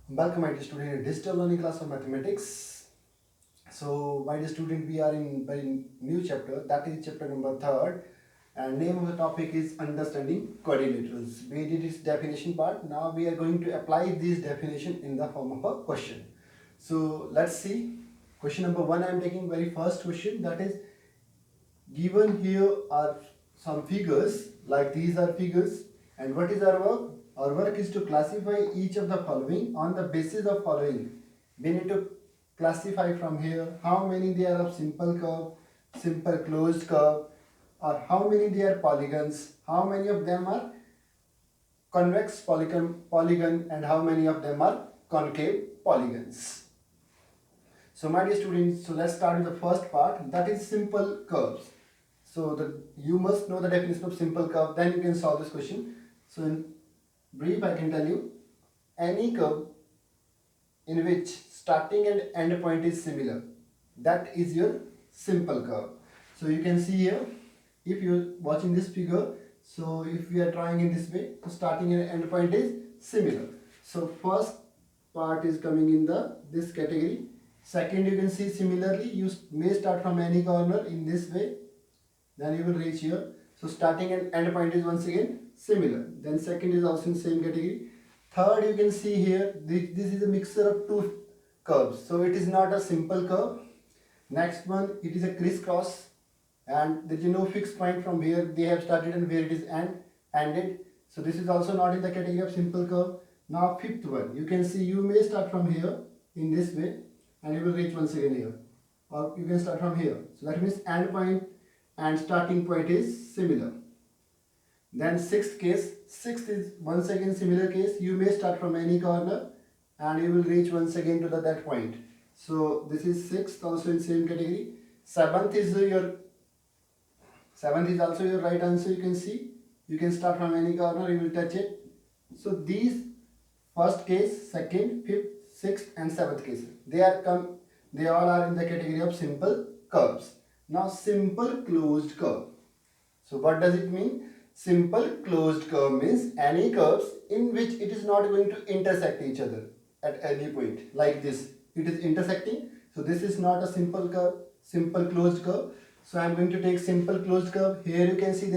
Welcome, my dear student, in digital learning class of mathematics. So, my dear student, we are in very new chapter. That is chapter number third, and name of the topic is understanding coordinators. We did its definition part. Now we are going to apply this definition in the form of a question. So, let's see. Question number one. I am taking very first question. That is given here are some figures, like these are figures, and what is our work? Our work is to classify each of the following on the basis of following. We need to classify from here how many they are of simple curve, simple closed curve, or how many they are polygons, how many of them are convex polygon, and how many of them are concave polygons. So my dear students, so let's start with the first part, that is simple curves. So you must know the definition of simple curve, then you can solve this question. So in brief, I can tell you, any curve in which starting and end point is similar, that is your simple curve. So you can see here, if you're watching this figure, so if we are drawing in this way, so starting and end point is similar. So first part is coming in this category. Second, you can see similarly, you may start from any corner in this way, then you will reach here. So starting and end point is once again similar. Then second is also in same category. Third, you can see here, this is a mixture of two curves. So it is not a simple curve. Next one, it is a crisscross, and there is no fixed point from where they have started and where it is ended. So this is also not in the category of simple curve. Now fifth one, you can see you may start from here in this way and you will reach once again here, or you can start from here. So that means end point and starting point is similar. Then sixth is once again similar case. You may start from any corner and you will reach once again to that point. So this is sixth, also in same category. Seventh is also your right answer. You can see, you can start from any corner, you will touch it. So these first case, second, fifth, sixth and seventh case, they all are in the category of simple curves. Now simple closed curve. So what does it mean? Simple closed curve means any curves in which it is not going to intersect each other at any point, like this. It is intersecting. So this is not a simple curve, simple closed curve. So I am going to take simple closed curve. Here you can see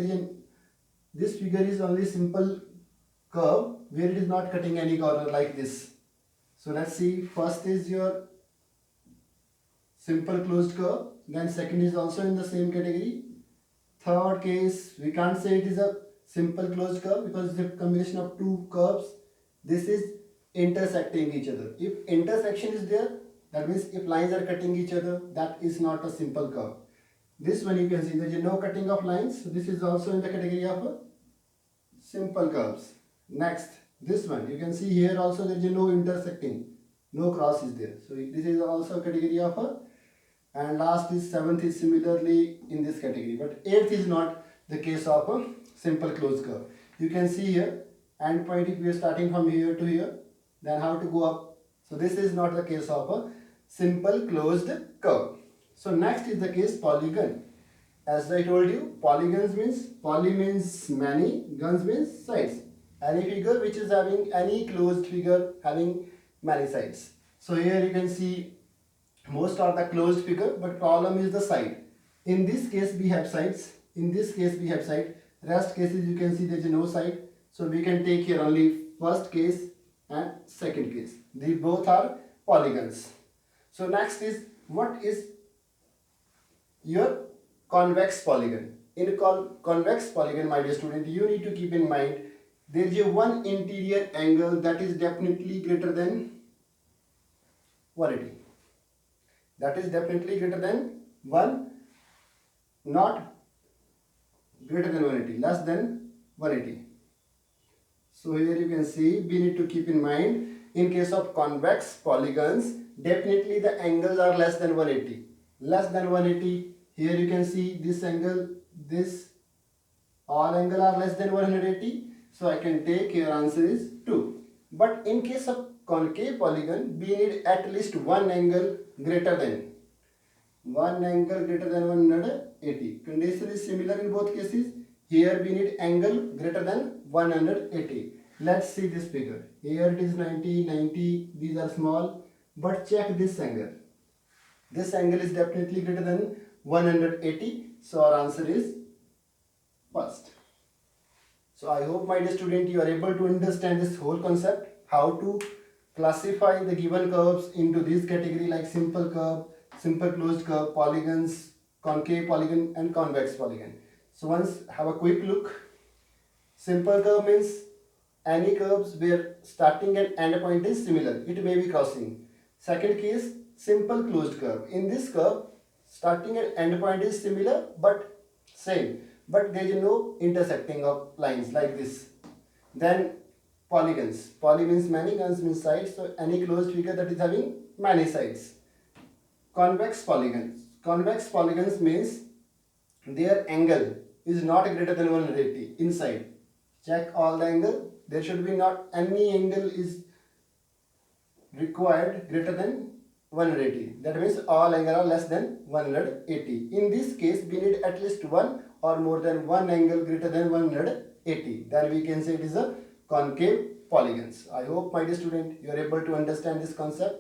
this figure is only simple curve where it is not cutting any corner like this. So let's see, first is your simple closed curve, then second is also in the same category. Third case, we can't say it is a simple closed curve because it's a combination of two curves. This is intersecting each other. If intersection is there, that means if lines are cutting each other, that is not a simple curve. This one you can see there is no cutting of lines. So this is also in the category of simple curves. Next, this one you can see here also there is no intersecting, no cross is there. So this is also a category of and last is seventh is similarly in this category, but eighth is not the case of a simple closed curve. You can see here end point, if we are starting from here to here, then how to go up. So this is not the case of a simple closed curve. So next is the case polygon. As I told you, polygons means, poly means many, guns means sides. Any figure which is having any closed figure having many sides. So here you can see most are the closed figure, but problem is the side. In this case we have sides, in this case we have side. Rest cases you can see there is no side. So we can take here only first case and second case. These both are polygons. So next is, what is your convex polygon? In convex polygon, my dear student, you need to keep in mind there is a one interior angle that is definitely greater than 180. That is definitely greater than 1, not greater than 180, less than 180. So here you can see, we need to keep in mind, in case of convex polygons, definitely the angles are less than 180. Less than 180, here you can see this angle, this, all angle are less than 180. So I can take your answer is 2. But in case of concave polygon, we need at least one angle greater than 180. Condition is similar in both cases. Here we need angle greater than 180. Let's see this figure. Here it is 90, 90, these are small, but check this angle. This angle is definitely greater than 180, so our answer is first. So I hope, my dear student, you are able to understand this whole concept, how to classify the given curves into this category like simple curve, simple closed curve, polygons, concave polygon and convex polygon. So once have a quick look. Simple curve means any curves where starting and end point is similar. It may be crossing. Second case, simple closed curve. In this curve, starting and end point is similar but same. But there is no intersecting of lines like this. Then polygons. Poly means many, gons means sides. So any closed figure that is having many sides. Convex polygons. Convex polygons means their angle is not greater than 180 inside. Check all the angle. There should be not any angle is required greater than 180. That means all angle are less than 180. In this case, we need at least one or more than one angle greater than 180. Then we can say it is a concave polygons. I hope, my dear student, you are able to understand this concept.